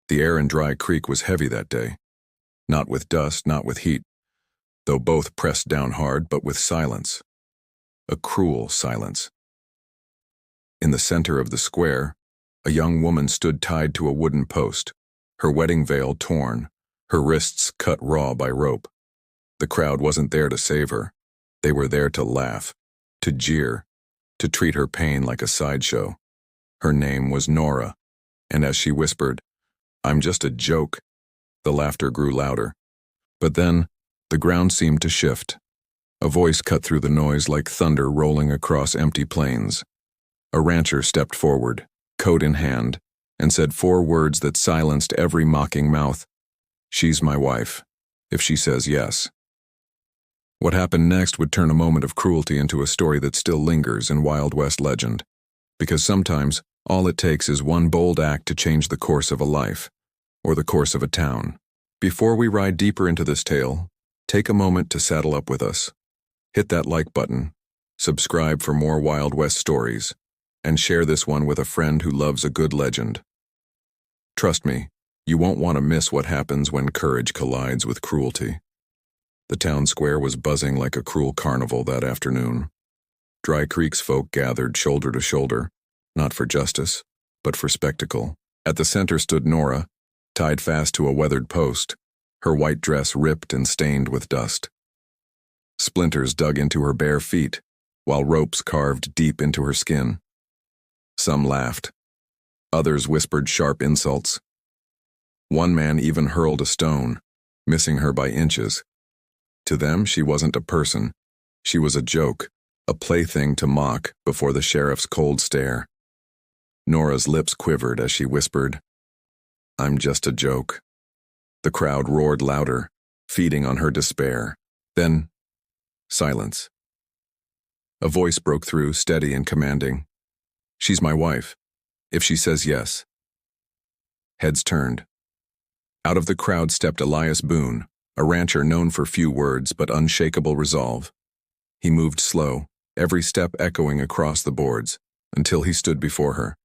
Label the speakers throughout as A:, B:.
A: The air in Dry Creek was heavy that day. Not with dust, not with heat, though both pressed down hard, but with silence. A cruel silence. In the center of the square, a young woman stood tied to a wooden post, her wedding veil torn, her wrists cut raw by rope. The crowd wasn't there to save her. They were there to laugh, to jeer, to treat her pain like a sideshow. Her name was Norah, and as she whispered, "I'm just a joke," the laughter grew louder. But then, the ground seemed to shift. A voice cut through the noise like thunder rolling across empty plains. A rancher stepped forward, coat in hand, and said 4 words that silenced every mocking mouth. "She's my wife, if she says yes." What happened next would turn a moment of cruelty into a story that still lingers in Wild West legend. Because sometimes, all it takes is one bold act to change the course of a life, or the course of a town. Before we ride deeper into this tale, take a moment to saddle up with us. Hit that like button, subscribe for more Wild West stories, and share this one with a friend who loves a good legend. Trust me, you won't want to miss what happens when courage collides with cruelty. The town square was buzzing like a cruel carnival that afternoon. Dry Creek's folk gathered shoulder to shoulder, not for justice, but for spectacle. At the center stood Norah, tied fast to a weathered post, her white dress ripped and stained with dust. Splinters dug into her bare feet, while ropes carved deep into her skin. Some laughed. Others whispered sharp insults. One man even hurled a stone, missing her by inches. To them, she wasn't a person. She was a joke, a plaything to mock before the sheriff's cold stare. Norah's lips quivered as she whispered, "I'm just a joke." The crowd roared louder, feeding on her despair. Then, silence. A voice broke through, steady and commanding. "She's my wife, if she says yes." Heads turned. Out of the crowd stepped Elias Boone, a rancher known for few words but unshakable resolve. He moved slow, every step echoing across the boards, until he stood before her.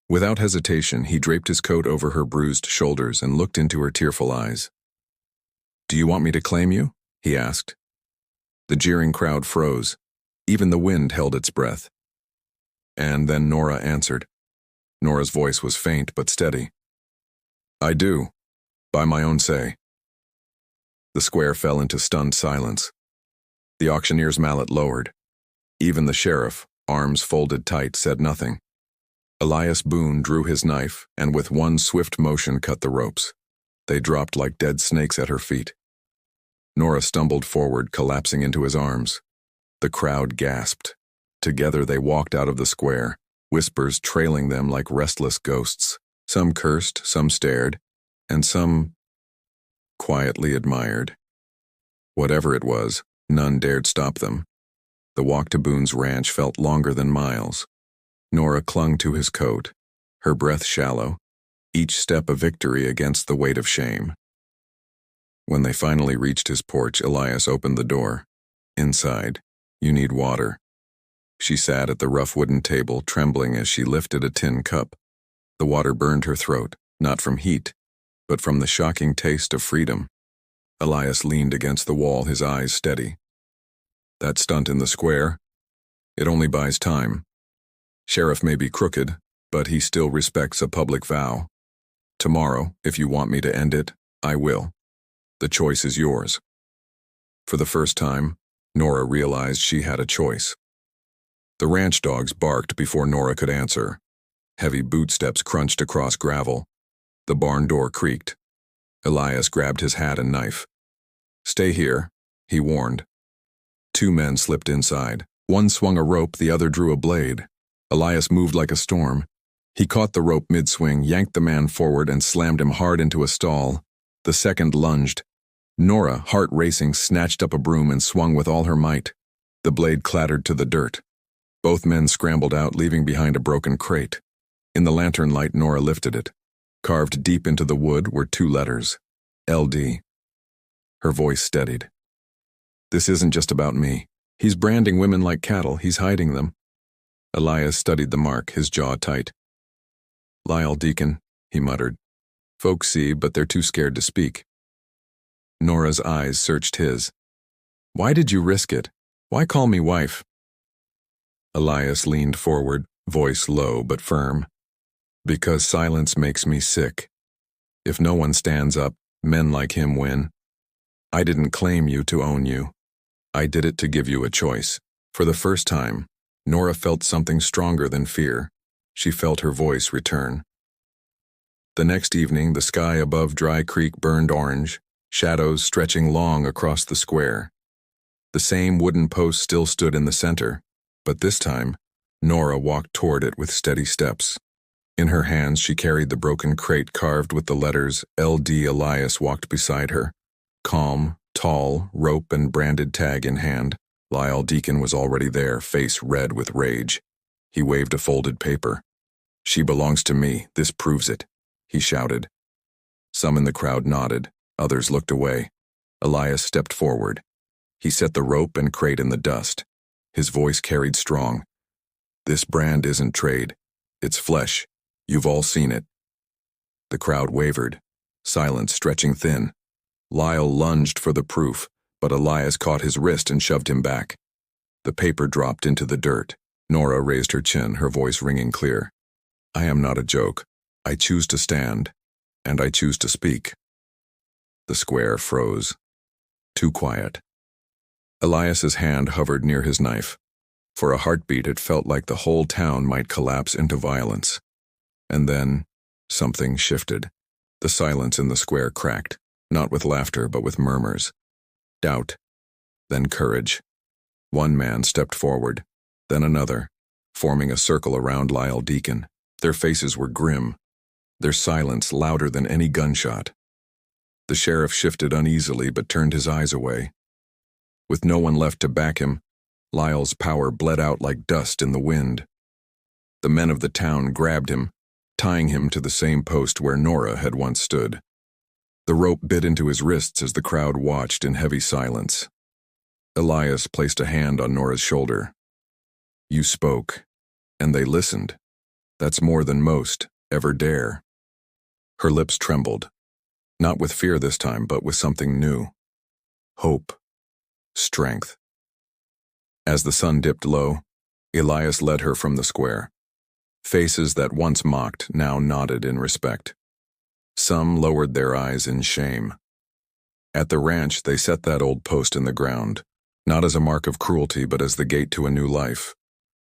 A: Without hesitation, he draped his coat over her bruised shoulders and looked into her tearful eyes. "Do you want me to claim you?" he asked. The jeering crowd froze. Even the wind held its breath. And then Norah answered. Norah's voice was faint but steady. "I do, by my own say." The square fell into stunned silence. The auctioneer's mallet lowered. Even the sheriff, arms folded tight, said nothing. Elias Boone drew his knife and with one swift motion cut the ropes. They dropped like dead snakes at her feet. Norah stumbled forward, collapsing into his arms. The crowd gasped. Together they walked out of the square, whispers trailing them like restless ghosts. Some cursed, some stared, and some quietly admired. Whatever it was, none dared stop them. The walk to Boone's ranch felt longer than miles. Norah clung to his coat, her breath shallow, each step a victory against the weight of shame. When they finally reached his porch, Elias opened the door. Inside, "You need water." She sat at the rough wooden table, trembling as she lifted a tin cup. The water burned her throat, not from heat, but from the shocking taste of freedom. Elias leaned against the wall, his eyes steady. "That stunt in the square? It only buys time. Sheriff may be crooked, but he still respects a public vow. Tomorrow, if you want me to end it, I will. The choice is yours." For the first time, Norah realized she had a choice. The ranch dogs barked before Norah could answer. Heavy boot steps crunched across gravel. The barn door creaked. Elias grabbed his hat and knife. "Stay here," he warned. 2 men slipped inside. One swung a rope, the other drew a blade. Elias moved like a storm. He caught the rope mid-swing, yanked the man forward, and slammed him hard into a stall. The second lunged. Norah, heart racing, snatched up a broom and swung with all her might. The blade clattered to the dirt. Both men scrambled out, leaving behind a broken crate. In the lantern light, Norah lifted it. Carved deep into the wood were 2 letters, LD. Her voice steadied. "This isn't just about me. He's branding women like cattle. He's hiding them." Elias studied the mark, his jaw tight. "Lyle Deacon," he muttered. Folks see, but they're too scared to speak. Norah's eyes searched his. Why did you risk it? Why call me wife? Elias leaned forward, voice low but firm. Because silence makes me sick. If no one stands up, men like him win. I didn't claim you to own you. I did it to give you a choice. For the first time, Norah felt something stronger than fear. She felt her voice return. The next evening, the sky above Dry Creek burned orange, shadows stretching long across the square. The same wooden post still stood in the center, but this time, Norah walked toward it with steady steps. In her hands, she carried the broken crate carved with the letters LD. Elias walked beside her. Calm, tall, rope and branded tag in hand. Lyle Deacon was already there, face red with rage. He waved a folded paper. She belongs to me, this proves it, he shouted. Some in the crowd nodded, others looked away. Elias stepped forward. He set the rope and crate in the dust. His voice carried strong. This brand isn't trade. It's flesh. You've all seen it. The crowd wavered, silence stretching thin. Lyle lunged for the proof, but Elias caught his wrist and shoved him back. The paper dropped into the dirt. Norah raised her chin, her voice ringing clear. I am not a joke. I choose to stand, and I choose to speak. The square froze. Too quiet. Elias's hand hovered near his knife. For a heartbeat, it felt like the whole town might collapse into violence. And then, something shifted. The silence in the square cracked, not with laughter but with murmurs. Doubt, then courage. One man stepped forward, then another, forming a circle around Lyle Deacon. Their faces were grim, their silence louder than any gunshot. The sheriff shifted uneasily but turned his eyes away. With no one left to back him, Lyle's power bled out like dust in the wind. The men of the town grabbed him, tying him to the same post where Norah had once stood. The rope bit into his wrists as the crowd watched in heavy silence. Elias placed a hand on Norah's shoulder. You spoke, and they listened. That's more than most ever dare. Her lips trembled, not with fear this time, but with something new. Hope. Strength. As the sun dipped low, Elias led her from the square. Faces that once mocked now nodded in respect. Some lowered their eyes in shame. At the ranch, they set that old post in the ground, not as a mark of cruelty but as the gate to a new life,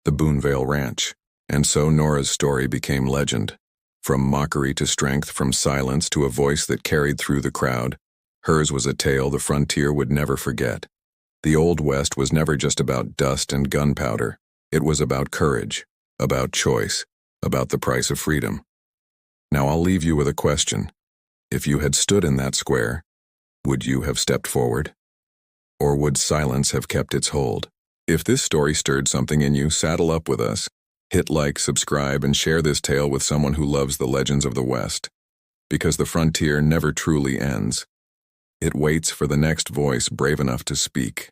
A: the Boonevale Ranch. And so Norah's story became legend. From mockery to strength, from silence to a voice that carried through the crowd, hers was a tale the frontier would never forget. The Old West was never just about dust and gunpowder. It was about courage, about choice, about the price of freedom. Now I'll leave you with a question. If you had stood in that square, would you have stepped forward? Or would silence have kept its hold? If this story stirred something in you, saddle up with us. Hit like, subscribe, and share this tale with someone who loves the legends of the West. Because the frontier never truly ends. It waits for the next voice brave enough to speak.